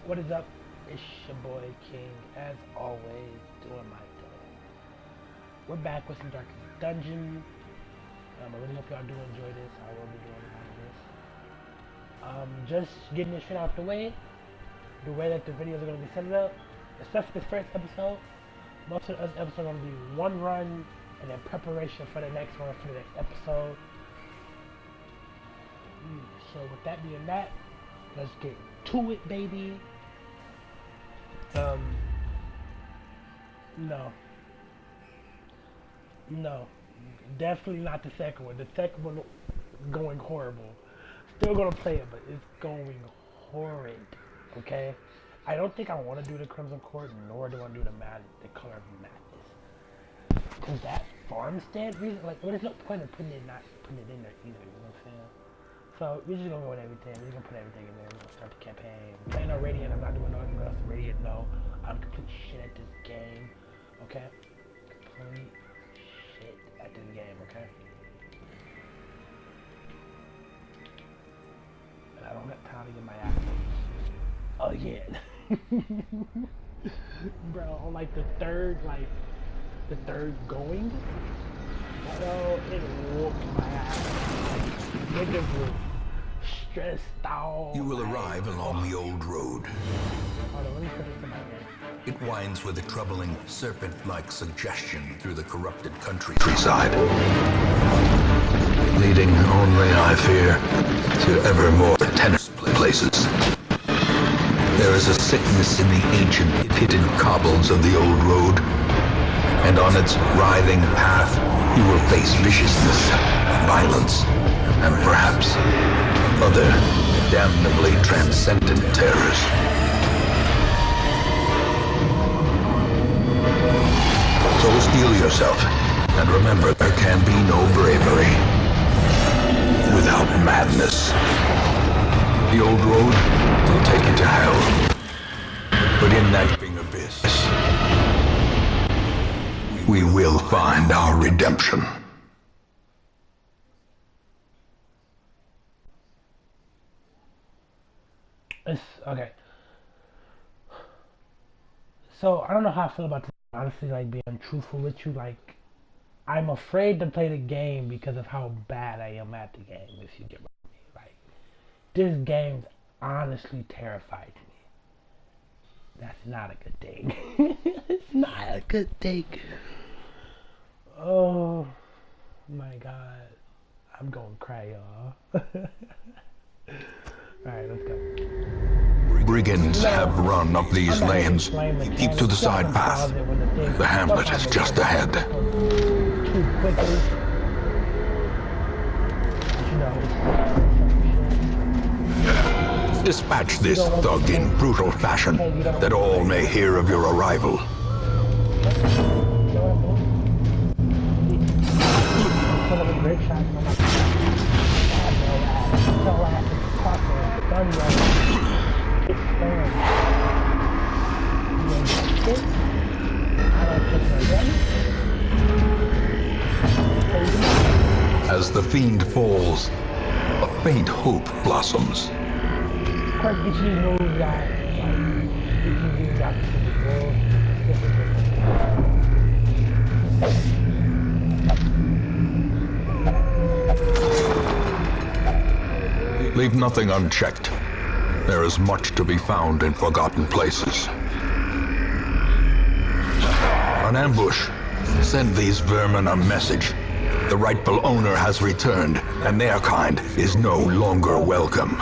What is up? It's your boy King, as always, doing my thing. We're back with some Darkest Dungeon. I really hope y'all do enjoy this. I will be doing a lot of this. Just getting this shit out the way that the videos are going to be set up, especially this first episode. Most of the other episodes are going to be one run and then preparation for the next one for the next episode. So with that being that, let's get to it, baby. No, definitely not the second one. The second one going horrible. Still gonna play it, but it's going horrid. Okay, I don't think I want to do the Crimson Court, nor do I want to do the Color of Madness. Cause that farmstead reason, like, well, there's no point in putting it in there either. You know what I'm saying? So we're just gonna go with everything. We're just gonna put everything in there. We're gonna start the campaign. I'm playing on Radiant. I'm not doing nothing else. Radiant, no. I'm complete shit at this game. Okay? Complete shit at this game. Okay? And I don't got time to get my ass again. Bro, on like the third going. Bro, it whooped my ass. Niggas was stressed out. You will arrive along the old road. Hold on, let me put this in my head. It winds with a troubling, serpent-like suggestion through the corrupted countryside, leading only, I fear, to ever more tennis places. There is a sickness in the ancient, pitted cobbles of the old road, and on its writhing path, you will face viciousness, violence, and perhaps other damnably transcendent terrors. So steel yourself, and remember there can be no bravery without madness. The old road will take you to hell, but in that gaping abyss, we will find our redemption. Okay. So I don't know how I feel about this. Honestly, like, being truthful with you, like, I'm afraid to play the game because of how bad I am at the game, if you get what I mean. Like, this game's honestly terrified me. That's not a good thing. It's not a good thing. Oh my god. I'm gonna cry, y'all. Alright, let's go. Brigands have run up these lanes. Keep to the side path. The hamlet is just ahead. Too quickly. Dispatch this thug in brutal fashion, that all may hear of your arrival. As the fiend falls, a faint hope blossoms. Leave nothing unchecked. There is much to be found in forgotten places. An ambush. Send these vermin a message. The rightful owner has returned, and their kind is no longer welcome.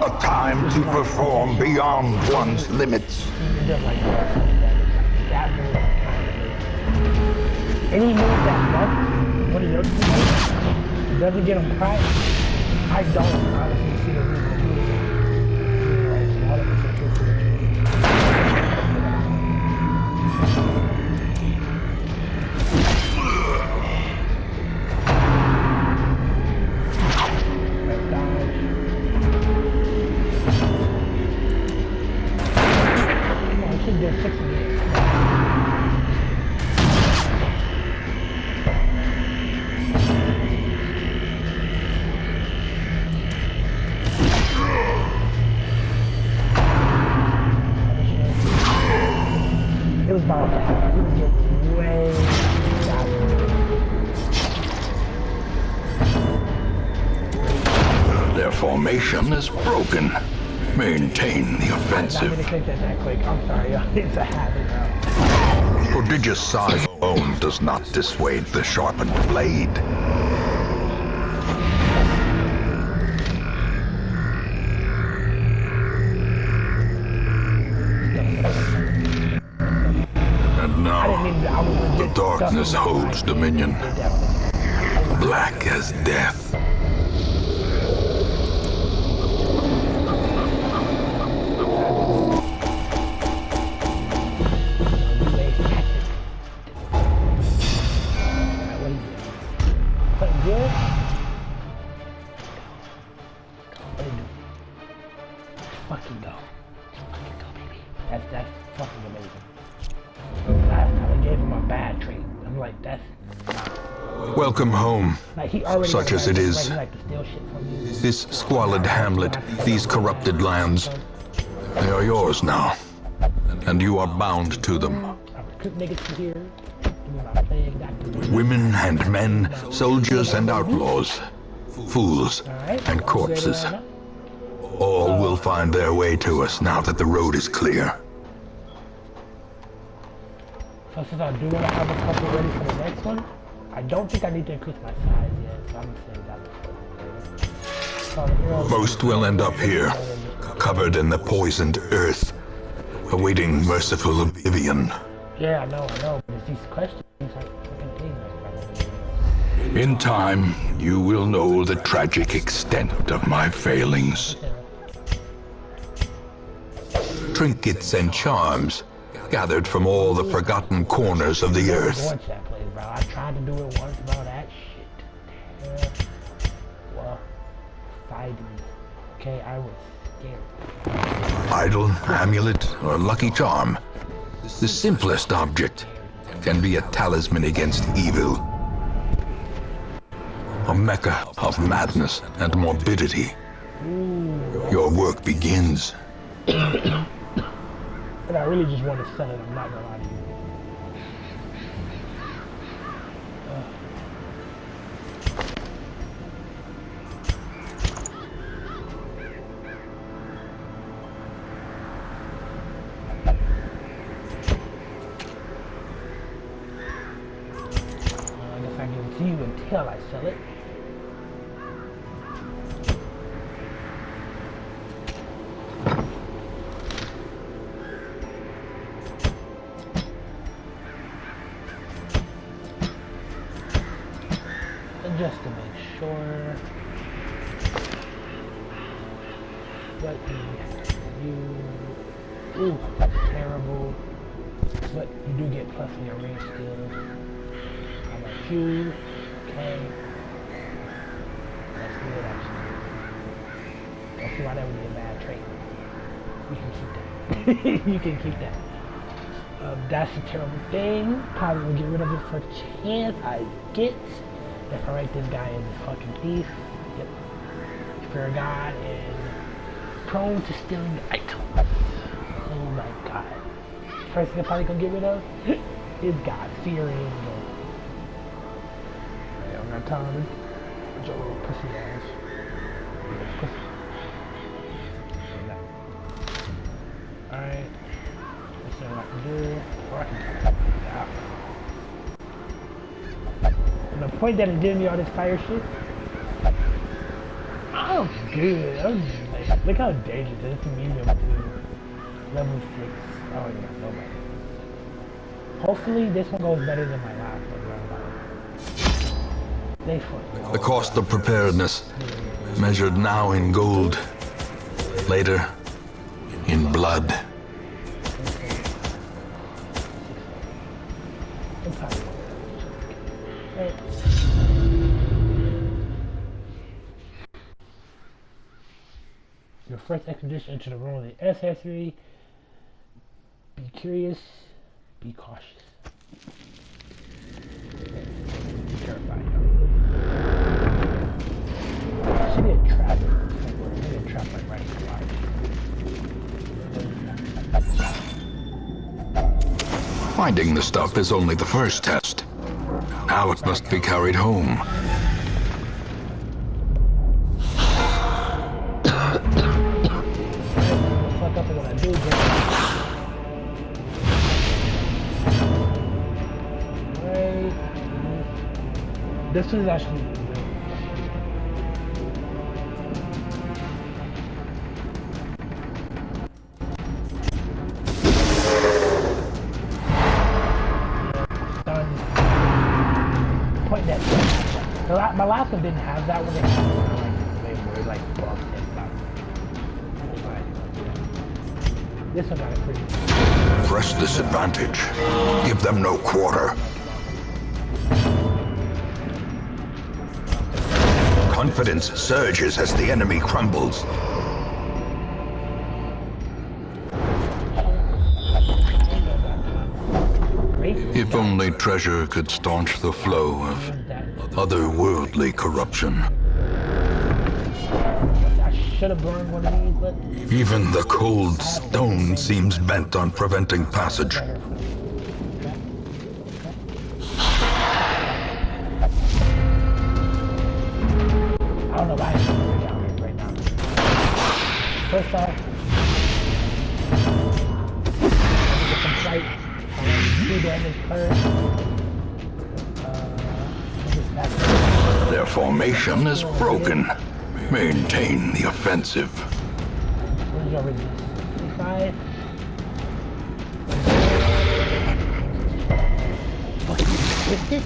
A time to perform beyond one's limits. Any move that does one of your teammates doesn't get him caught, I don't honestly see the reason to do it. Their formation is broken. Maintain the I'm not offensive. gonna click that quick. I'm sorry, it's a habit now. Prodigious size alone does not dissuade the sharpened blade. And I didn't now, mean that. I was the legit darkness stuffing my holds mic. dominion, It definitely- black as death. Relay tactics. Something good? What do you do? Fucking go. Fucking go, baby. That's fucking amazing. Last time I gave him a bad trait. I'm like, that's Welcome home. like he already Such got as it bad- is. Like, he like to steal shit from me. This squalid hamlet, these corrupted lands, they are yours now. And you are bound to them. I recruit niggas from here. Give me my plague doctor. Women and men, soldiers and outlaws, fools Alright. and corpses. All will find their way to us now that the road is clear. So since I do want to have a couple ready for the next one, I don't think I need to increase my size yet, so I'm gonna save that one for later. Most will end up here, covered in the poisoned earth, awaiting merciful oblivion. Yeah, I know, but it's these questions are fucking things. In time, you will know the tragic extent of my failings. Trinkets and charms, gathered from all the forgotten corners of the earth. Going to that place, bro. I tried to do it once, bro. That shit. Yeah. Well, fighting. Okay, I was scared. Idol, amulet, or lucky charm. The simplest object can be a talisman against evil. A mecca of madness and morbidity. Your work begins. But I really just want to sell it. I'm not gonna lie to you. I guess I give it to you until I sell it. And just to make sure what you ooh, that's terrible. But you do get plus in your range skills. How about you? Okay. That's good actually. Don't see why that would be a bad trait. You can keep that. You can keep that. That's a terrible thing. Probably will get rid of it for chance I get. If I write this guy as a fucking thief. Yep. Fair God and prone to stealing items. Oh my god. First thing I'm probably gonna get rid of is God fearing. I'm not telling him. Your little pussy ass. Pussy. Alright. Let's see what I can do. Or I can try it out. And the point that it did me all this fire shit. I'm good. I'm like, look how dangerous this is. Medium to level 6. Oh yeah, nobody. Hopefully this one goes better than my last one. They fucking. The cost of preparedness, measured now in gold, later in blood. Right. Your first expedition into the realm of the SS3. Be curious, be cautious. Be terrified. Should be a trap. Maybe a trap like right in Finding the stuff is only the first test. Now it must be carried home. This is actually done. Point that. My last one didn't have that one. They had they were like buffed and stuff. This one got it pretty. Press this advantage. Give them no quarter. Confidence surges as the enemy crumbles. If only treasure could staunch the flow of otherworldly corruption. I should have burned one of these, but Even the cold stone seems bent on preventing passage. I don't know why I'm down here right now. First off, get some sight. 2 damage per. Their formation is broken. Maintain the offensive. Where's your resist? 65. Missed it?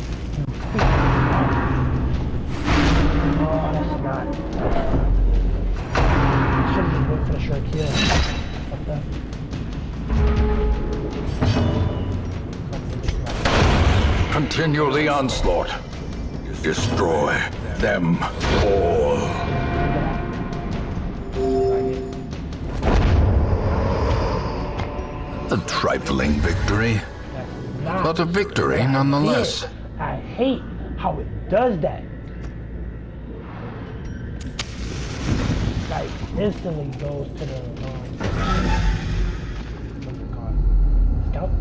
Oh, that's not. Should have went for the short kill. What the? Continue the onslaught. Destroy them all. A trifling victory, but a victory nonetheless. I hate how it does that. Like, instantly goes to the, what's it called? Scout?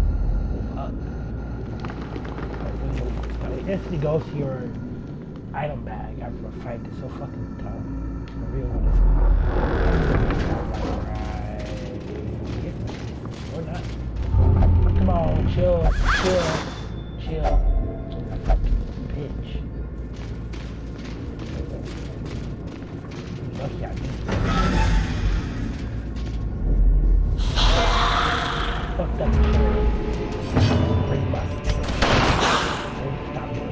It instantly goes to your item bag after a fight. It's so fucking tough. For real. Right. Or not. Come on, chill. Bitch. Lucky I did. Fuck that shit. Bring back. Stop it.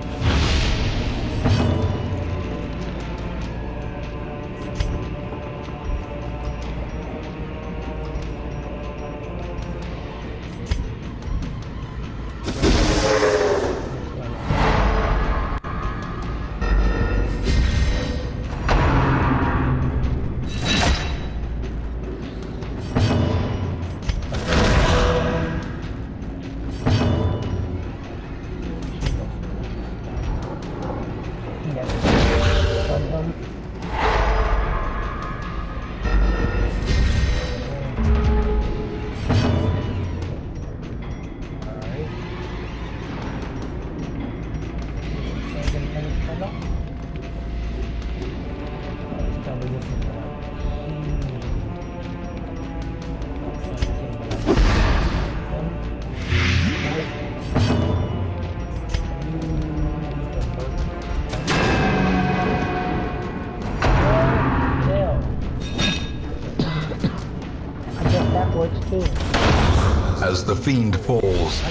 As the fiend falls,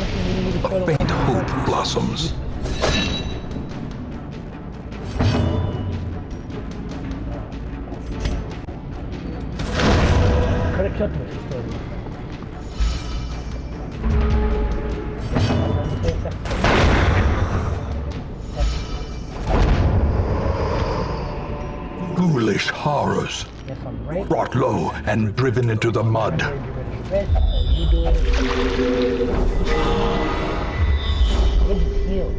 a faint hope blossoms. Could have killed me. Ghoulish horrors, Yes, I'm right. brought low and driven into the mud. Good heal.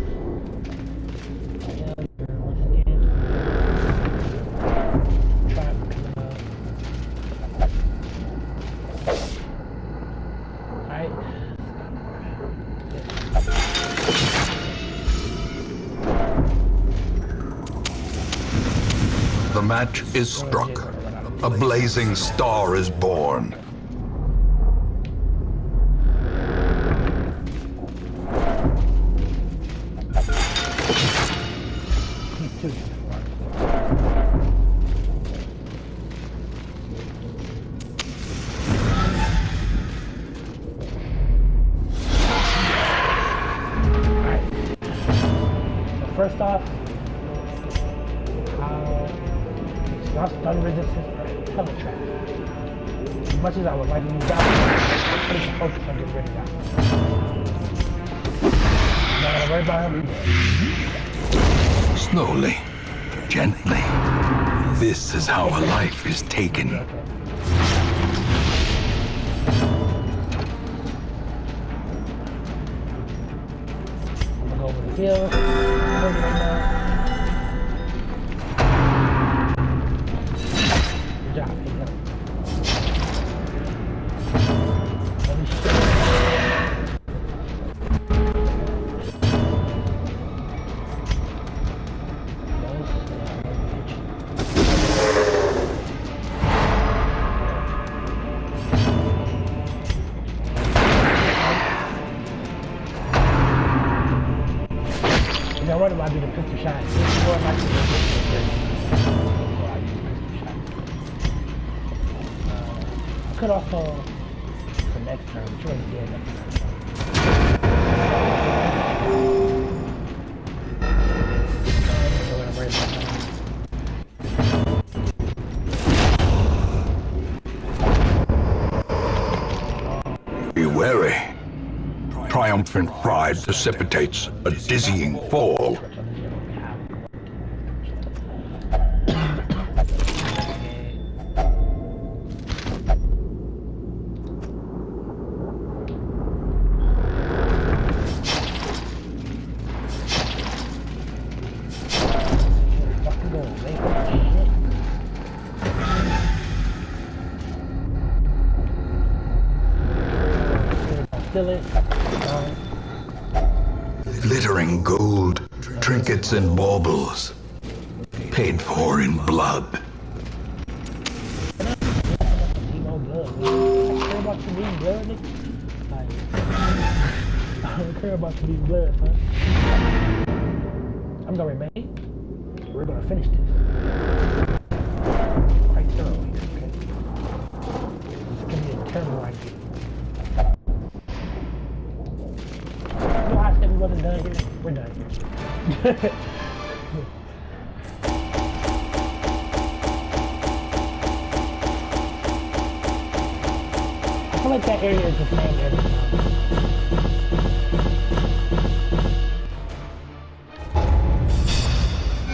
The match is struck. A blazing star is born. My stun resistance is hella trash. As much as I would like to use that, I need to focus on getting rid of that. Not gonna worry about him either. Slowly, gently. This is how a life is taken. Okay. I'm gonna go over the hill. Right now. Good job. Good job. Let me show you. I wonder why I do the pistol shot. This is more like the pistol shot. I could also, for next turn, I'm sure he did next turn. Be wary. Triumphant pride precipitates a dizzying fall. Glittering gold, trinkets and baubles, paid for in blood. I don't care about you being blood, man. I'm gonna remain. We're gonna finish this. Quite thoroughly, okay? It's gonna be a terrible idea. You know, I said we wasn't done here. We're done here. I feel like that area is the same every time.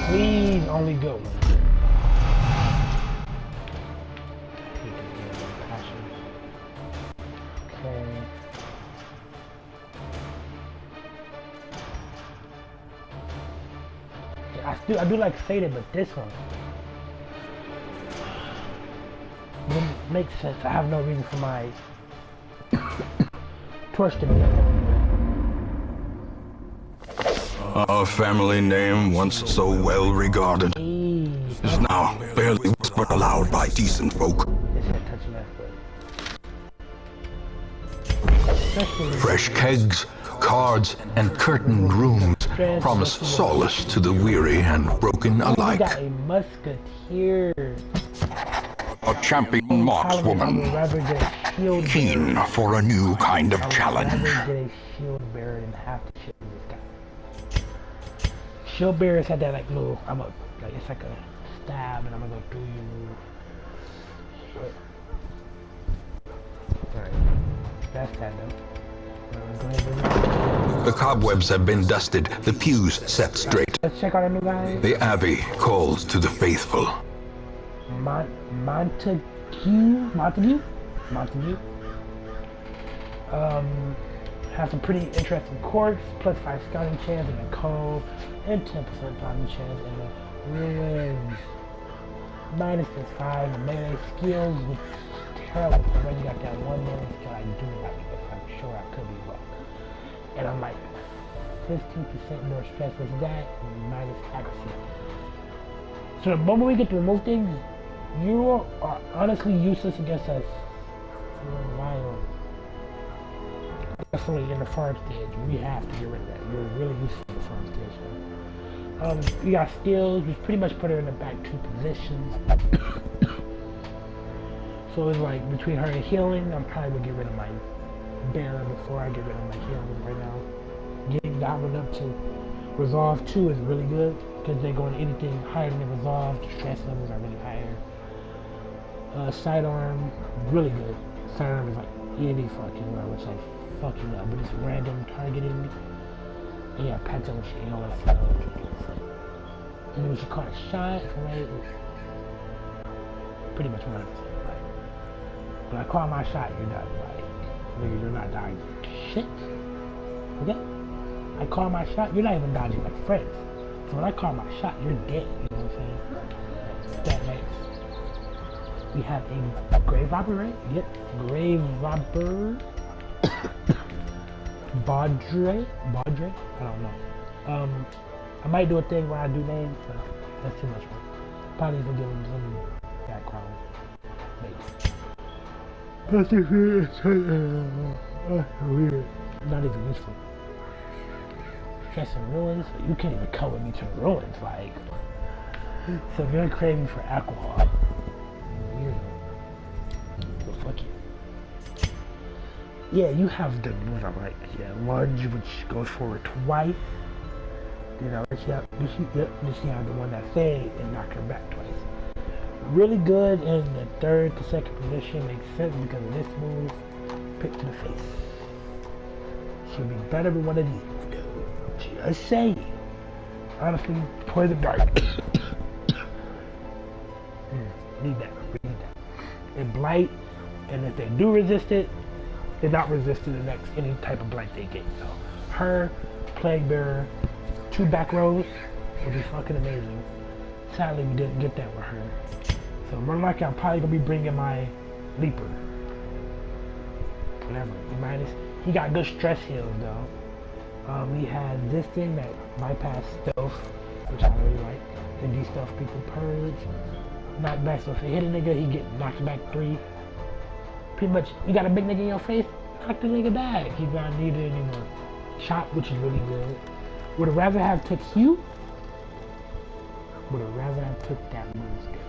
Please only go. Okay. I do like Satan, but this one wouldn't make sense. I have no reason for my torch to be up. Our family name, once so well regarded, is now barely whispered aloud by decent folk. Fresh kegs, cards, and curtained rooms promise solace to the weary and broken alike. We got a musketeer. A champion markswoman, keen for a new kind of challenge. I'd rather get a shield bearer than have to shield this guy. Shield bearers had that like little, like it's like a stab, and I'm gonna go through you. Alright, that's that though. The cobwebs have been dusted, the pews set straight. Let's check out our new guy. The Abbey calls to the faithful. Montague. Has some pretty interesting quirks, plus 5 scouting chance in the cove, and 10% fighting chance in the ruins. Minus this 5 in melee skills, which is terrible. I already got that 1 melee skill. I do like it, I'm sure I could be wrong. And I'm like 15% more stress with that, and minus accuracy. So the moment we get to remove things, you are honestly useless against us for a while. Definitely in the farm stage, we have to get rid of that. You're really useless in the farm stage. We got skills, we pretty much put her in the back 2 positions. So it's like between her and healing, I'm probably gonna get rid of my bear before I get rid of my healing right now. Getting that one up to Resolve 2 is really good because they go into anything higher than Resolve. The stress levels are really higher. Sidearm, really good. Sidearm is like any fucking level, which like fuck you up, but it's random targeting. And yeah, pattern and all that stuff. And then what you call a shot, right? Pretty much 100%. Like, when I call my shot, you're done. Like, nigga, you're not dying. Shit. Okay? I call my shot, you're not even dodging like friends. So when I call my shot, you're dead. You know what I'm saying? That makes. We have a grave robber, right? Yep. Grave robber. Baudre? I don't know. I might do a thing where I do names, but that's too much work. Probably even give them some background. Maybe. That's weird. Weird. Not even useful. Stress and ruins. You can't even color me to the ruins. Like, so if you're craving for alcohol, weird. Well, fuck you. Yeah, you have the moves I'm right. Yeah, lunge, which goes forward twice. You know, you have the one that fade and knock her back twice. Really good in the third to second position. Makes sense because of this move. Pick to the face. She'll be better than one of these. Just saying. Honestly, poison dart. Need that. We need that. And blight, and if they do resist it, they're not resisting the next any type of blight they get. So her, Plague Bearer, 2 back rows would be fucking amazing. Sadly, we didn't get that with her. So more likely, I'm probably gonna be bringing my Leaper. Whatever. He got good stress heals though. He has this thing that bypass stealth, which I really like. And de-stealth people purge. Knock back, so if you hit a nigga, he get knocked back 3. Pretty much, you got a big nigga in your face, knock the nigga back. He's not needed anymore. Chop, which is really good. Would I rather have took Hugh? Would I rather have took that move still?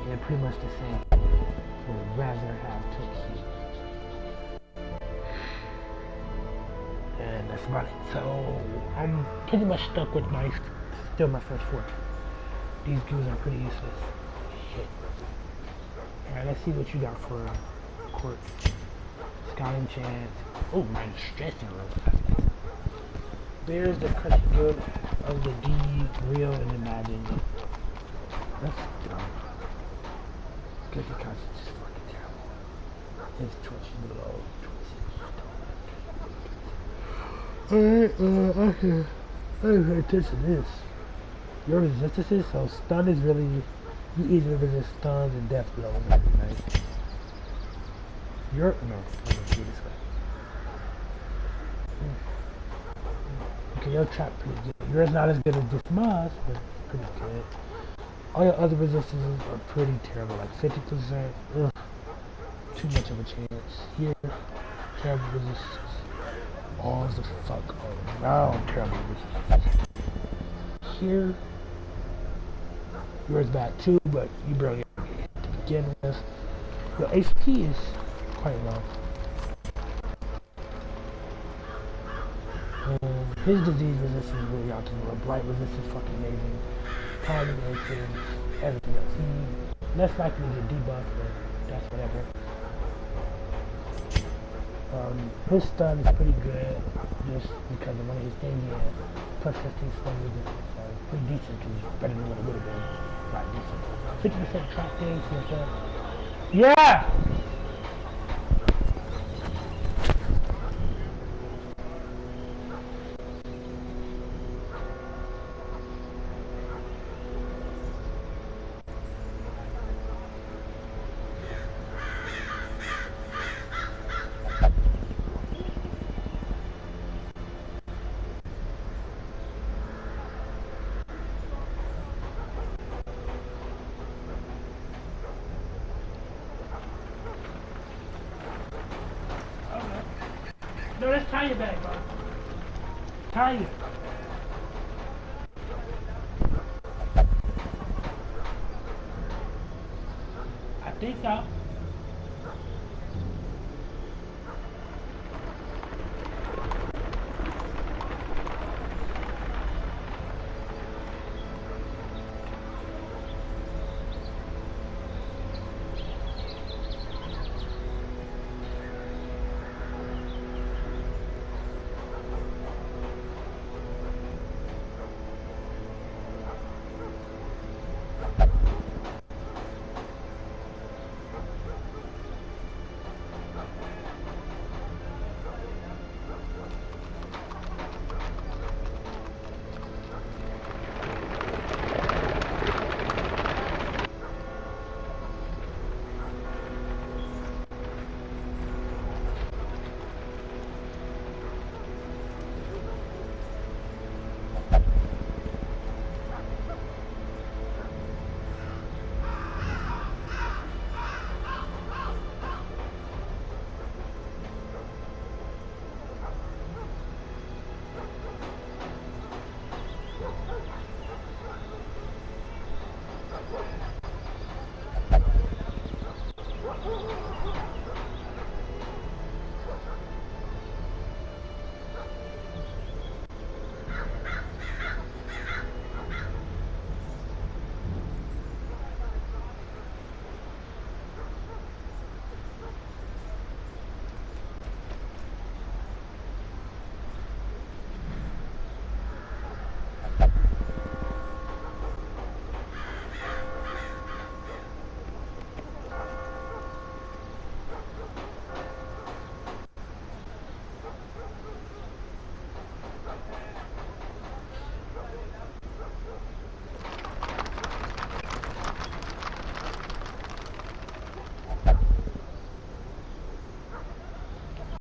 Yeah, pretty much the same. Would I rather have took Hugh? And that's about it. So I'm pretty much stuck with still my first 4. These dudes are pretty useless. Shit. Alright, let's see what you got for court. Scouting chance. Oh, man, stressing real fast. There's the crush good of the D, real and imagined. That's dumb. Good because it's just fucking terrible. His twitch below. Alright, I pay attention to this. Your resistances, so stun is really, you easily resist stuns and death blows. Nice. No, I'm gonna do this way. Okay, your trap pretty good. Yours not as good as this Moss, but pretty good. All your other resistances are pretty terrible, like 50%. Ugh, too much of a chance. Here, terrible resistance. All the fuck around terrible resistance. Here, yours bad too, but you barely get hit to begin with. Your HP is quite low. His disease resistance is really out to the blight resistance is fucking amazing. Pollination, everything else. He's less likely to get debuffed, but that's whatever. His stun is pretty good, just because of one of his things he had. Plus 15 stun resistance, so pretty decent, because it's better than what it would have been. Not decent. 50% trap things, like that. Yeah! No, let's tie it back, bro. Tie it. I think so.